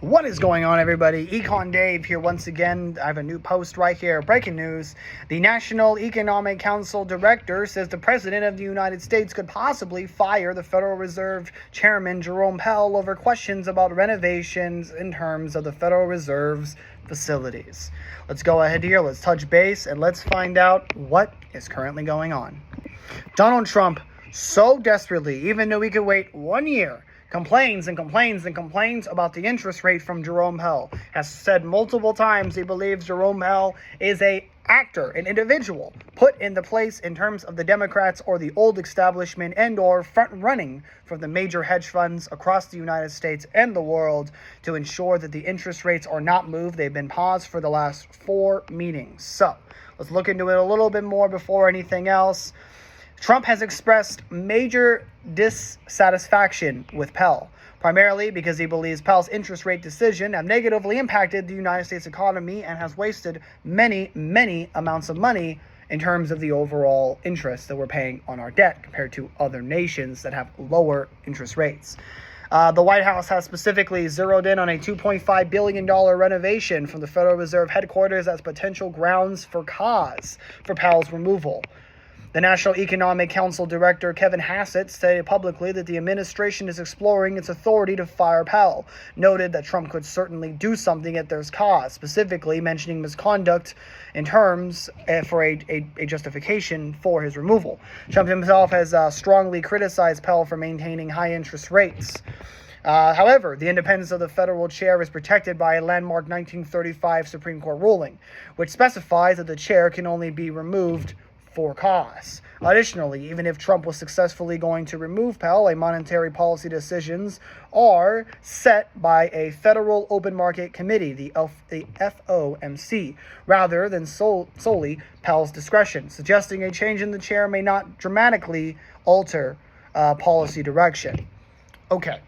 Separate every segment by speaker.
Speaker 1: What is going on, everybody? Econ Dave here once again. I have a new post right here. Breaking news. The National Economic Council director says the President of the United States could possibly fire the Federal Reserve Chairman Jerome Powell over questions about renovations in terms of the Federal Reserve's facilities. Let's go ahead here. Let's touch base and let's find out what is currently going on. Donald Trump so desperately, even though he could wait 1 year, complains about the interest rate from Jerome Powell. Has said multiple times he believes Jerome Powell is an actor, an individual put into place in terms of the Democrats or the old establishment and or front running from the major hedge funds across the United States and the world to ensure that the interest rates are not moved. They've been paused for the last 4 meetings. So let's look into it a little bit more before anything else. Trump has expressed major dissatisfaction with Powell, primarily because he believes Powell's interest rate decision have negatively impacted the United States economy and has wasted many amounts of money in terms of the overall interest that we're paying on our debt compared to other nations that have lower interest rates. The White House has specifically zeroed in on a $2.5 billion renovation from the Federal Reserve headquarters as potential grounds for cause for Powell's removal. The National Economic Council Director Kevin Hassett stated publicly that the administration is exploring its authority to fire Powell, noted that Trump could certainly do something if there's cause, specifically mentioning misconduct in terms for a justification for his removal. Trump himself has strongly criticized Powell for maintaining high interest rates. However, the independence of the federal chair is protected by a landmark 1935 Supreme Court ruling, which specifies that the chair can only be removed for cause. Additionally, even if Trump was successfully going to remove Powell, monetary policy decisions are set by a federal open market committee, the FOMC, rather than solely Powell's discretion, suggesting a change in the chair may not dramatically alter policy direction. Okay.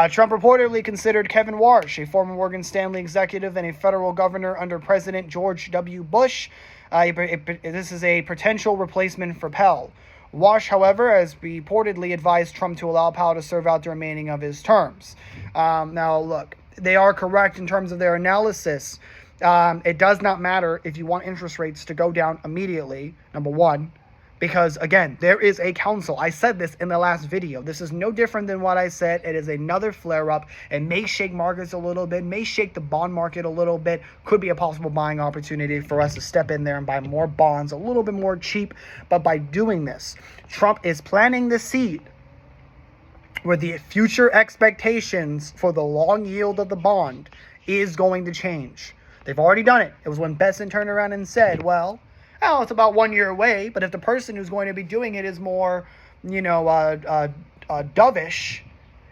Speaker 1: Trump reportedly considered Kevin Warsh, a former Morgan Stanley executive and a federal governor under President George W. Bush. This is a potential replacement for Powell. Warsh, however, has reportedly advised Trump to allow Powell to serve out the remaining of his terms. Now, look, they are correct in terms of their analysis. It does not matter if you want interest rates to go down immediately, number one. Because, again, there is a council. I said this in the last video. This is no different than what I said. It is another flare-up. It may shake markets a little bit, may shake the bond market a little bit. Could be a possible buying opportunity for us to step in there and buy more bonds a little bit more cheap. But by doing this, Trump is planting the seed where the future expectations for the long yield of the bond is going to change. They've already done it. It was when Besson turned around and said, well, it's about 1 year away, but if the person who's going to be doing it is more, dovish,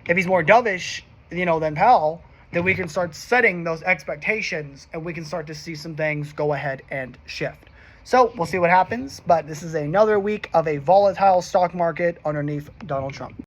Speaker 1: if he's more dovish, than Powell, then we can start setting those expectations and we can start to see some things go ahead and shift. So we'll see what happens, but this is another week of a volatile stock market underneath Donald Trump.